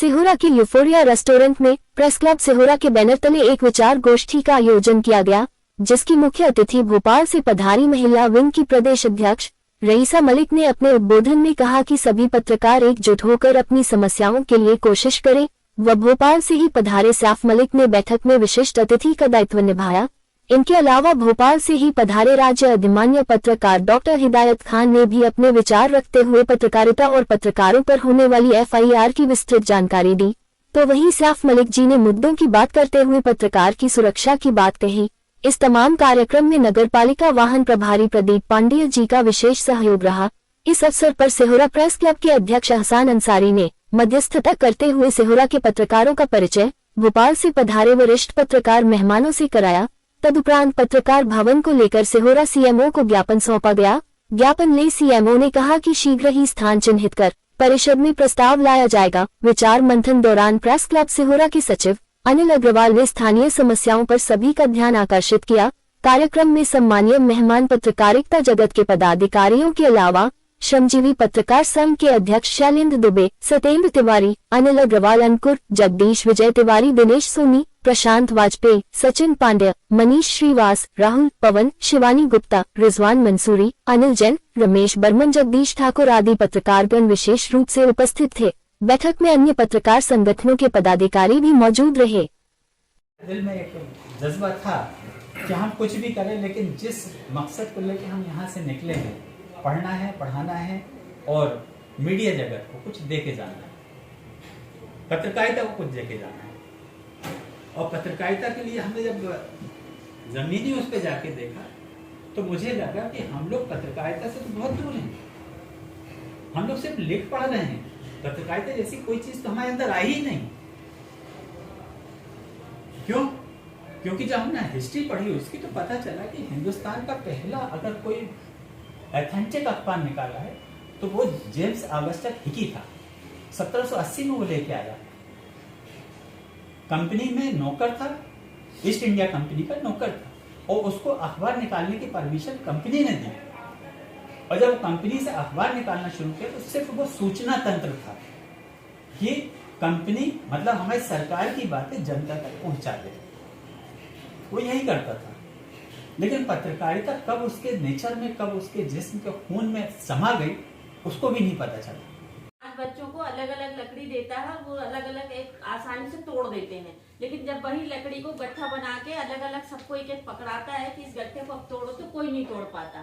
सिहोरा के euphoria restaurant में press club Sihora के बैनर तले एक विचार गोष्ठी का आयोजन किया गया, जिसकी मुख्य अतिथि भोपाल से पधारी महिला विंग की प्रदेश अध्यक्ष रईसा मलिक ने अपने उद्बोधन में कहा कि सभी पत्रकार एकजुट होकर अपनी समस्याओं के लिए कोशिश करें। व भोपाल से ही पधारे सैफ मलिक ने बैठक में विशिष्ट अतिथि का दायित्व निभाया। इनके अलावा भोपाल से ही पधारे राज्य अधिमान्य पत्रकार डॉक्टर हिदायत खान ने भी अपने विचार रखते हुए पत्रकारिता और पत्रकारों पर होने वाली FIR की विस्तृत जानकारी दी। तो वहीं सैफ मलिक जी ने मुद्दों की बात करते हुए पत्रकार की सुरक्षा की बात कही। इस तमाम कार्यक्रम में नगरपालिका वाहन प्रभारी प्रदीप पांडेय जी का विशेष सहयोग रहा। इस अवसर पर सिहोरा प्रेस क्लब के अध्यक्ष हसान अंसारी ने मध्यस्थता करते हुए सिहोरा के पत्रकारों का परिचय भोपाल से पधारे वरिष्ठ पत्रकार मेहमानों से कराया। तदुपरांत पत्रकार भवन को लेकर सिहोरा CMO को ज्ञापन सौंपा गया। ज्ञापन ले CMO ने कहा कि शीघ्र ही स्थान चिन्हित कर परिषद में प्रस्ताव लाया जाएगा। विचार मंथन दौरान प्रेस क्लब सिहोरा के सचिव अनिल अग्रवाल ने स्थानीय समस्याओं पर सभी का ध्यान आकर्षित किया। कार्यक्रम में सम्मानीय मेहमान पत्रकारिता जगत के पदाधिकारियों के अलावा श्रमजीवी पत्रकार संघ के अध्यक्ष शैलेंद्र दुबे, सत्येंद्र तिवारी, अनिल अग्रवाल, अंकुर, जगदीश विजय तिवारी, दिनेश सोनी, प्रशांत वाजपेयी, सचिन पांड्या, मनीष श्रीवास, राहुल, पवन, शिवानी गुप्ता, रिजवान मंसूरी, अनिल जैन, रमेश बर्मन, जगदीश ठाकुर आदि पत्रकारगण विशेष रूप से उपस्थित थे। बैठक में अन्य पत्रकार संगठनों के पदाधिकारी भी मौजूद रहे। दिल में एक जज्बा था कि हम कुछ भी करें, लेकिन जिस मकसद को लेकर हम यहाँ से निकले हैं, पढ़ना है, पढ़ाना है और मीडिया जगत को कुछ दे के जाना है, पत्रकारिता को कुछ दे के जाना है। और पत्रकारिता के लिए हमने जब जमीनी उस पर जाके देखा तो मुझे लगा कि हम लोग पत्रकारिता से तो बहुत दूर हैं। हम लोग सिर्फ लिख पढ़ रहे हैं, पत्रकारिता जैसी कोई चीज तो हमारे अंदर आई ही नहीं। क्यों? क्योंकि जब हमने हिस्ट्री पढ़ी उसकी तो पता चला कि हिंदुस्तान का पहला अगर कोई एथेंटिक अखबार निकाला है तो वो जेम्स ऑगस्टस हिकी था। 1780 में वो लेके आया। कंपनी में नौकर था, ईस्ट इंडिया कंपनी का नौकर था, और उसको अखबार निकालने की परमिशन कंपनी ने दी। और जब कंपनी से अखबार निकालना शुरू किया तो सिर्फ वो सूचना तंत्र था कि कंपनी मतलब हमारी सरकार की बातें जनता तक पहुंचा दे, वो यही करता था। लेकिन पत्रकारिता कब उसके नेचर में, कब उसके जिस्म के खून में समा गई, उसको भी नहीं पता चला। बच्चों को अलग अलग लकड़ी देता है, वो अलग अलग एक आसानी से तोड़ देते हैं, लेकिन जब वही लकड़ी को गट्ठा बना के अलग अलग सबको एक एक पकड़ाता है कि इस गट्ठे को अब तोड़ो, तो कोई नहीं तोड़ पाता।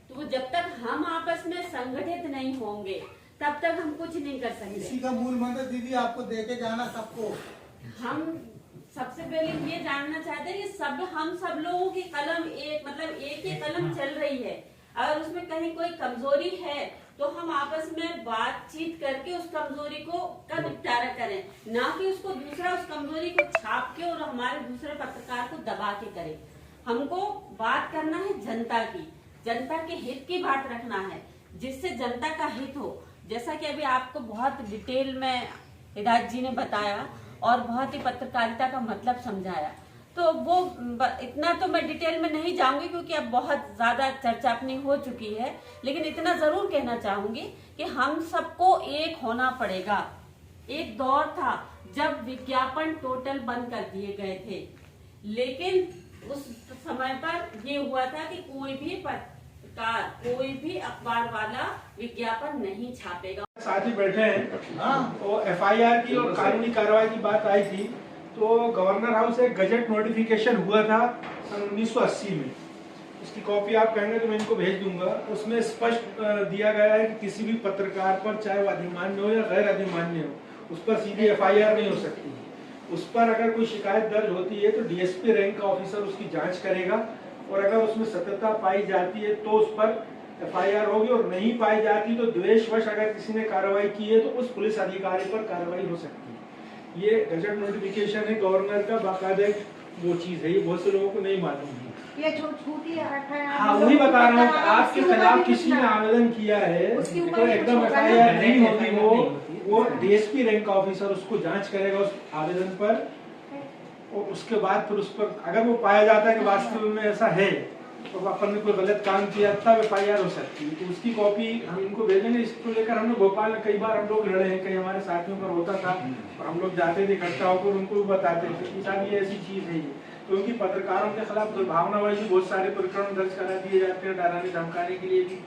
तो वो जब तक हम आपस में संगठित नहीं होंगे तब तक हम कुछ नहीं कर सकते। इसी का मूल मंत्र दीदी आपको देके जाना सबको। हम सबसे पहले ये जानना चाहते हैं कि हम सब लोगों की कलम एक मतलब एक ही कलम चल रही है। अगर उसमें कहीं कोई कमजोरी है तो हम आपस में बातचीत करके उस कमजोरी का निपटारा करें, ना कि उसको दूसरा उस कमजोरी को छाप के और हमारे दूसरे पत्रकार को दबा के करे। हमको बात करना है जनता की, जनता के हित की बात रखना है, जिससे जनता का हित हो। जैसा कि अभी आपको बहुत डिटेल में हिदायत जी ने बताया और बहुत ही पत्रकारिता का मतलब समझाया, तो वो इतना तो मैं डिटेल में नहीं जाऊंगी क्योंकि अब बहुत ज्यादा चर्चा अपनी हो चुकी है। लेकिन इतना जरूर कहना चाहूंगी कि हम सबको एक होना पड़ेगा। एक दौर था जब विज्ञापन टोटल बंद कर दिए गए थे, लेकिन उस समय पर ये हुआ था कि कोई भी पत्रकार, कोई भी अखबार वाला विज्ञापन नहीं छापेगा। साथ ही बैठे हैं। तो FIR की और कानूनी कार्रवाई की बात आई थी, तो गवर्नर हाउस से गजट नोटिफिकेशन हुआ था सन 1980 में। इसकी कॉपी आप कहेंगे तो मैं इनको भेज दूंगा। उसमें स्पष्ट दिया गया है कि किसी भी पत्रकार पर, चाहे वो अधिमान्य हो या गैर अधिमान्य हो, उस पर सीधी FIR नहीं हो सकती। उस पर अगर कोई शिकायत दर्ज होती है तो DSP रैंक का ऑफिसर उसकी जांच करेगा, और अगर उसमें सत्यता पाई जाती है तो उस पर FIR होगी, और नहीं पाई जाती तो द्वेषवश अगर किसी ने कार्रवाई की है तो उस पुलिस अधिकारी पर कार्रवाई हो सकती है। ये गजट नोटिफिकेशन है गवर्नर का, बाकायदा वो चीज है, ये बहुत से लोगों को नहीं मालूम है। ये छोटी हाँ, वही बता रहा हूँ। आपके खिलाफ किसी ने आवेदन किया है तो एकदम FIR नहीं होती। वो DSP रैंक का ऑफिसर उसको जांच करेगा उस आवेदन पर, और उसके बाद फिर उस पर अगर वो पाया जाता है कि वास्तव में ऐसा है तो अपन ने कोई गलत काम किया तब FIR हो सकती है। तो उसकी कॉपी हम इनको भेजेंगे। इसको लेकर हमने भोपाल में कई बार हम लोग लड़े हैं, कई हमारे साथियों पर होता था और हम लोग जाते थे इकट्ठा होकर उनको भी बताते थे कि साहब ये ऐसी चीज़ है। तो उनकी पत्रकारों के खिलाफ दुर्भावनावादी बहुत सारे प्रकरण दर्ज करा दिए जाते हैं, डराने धमकाने के लिए भी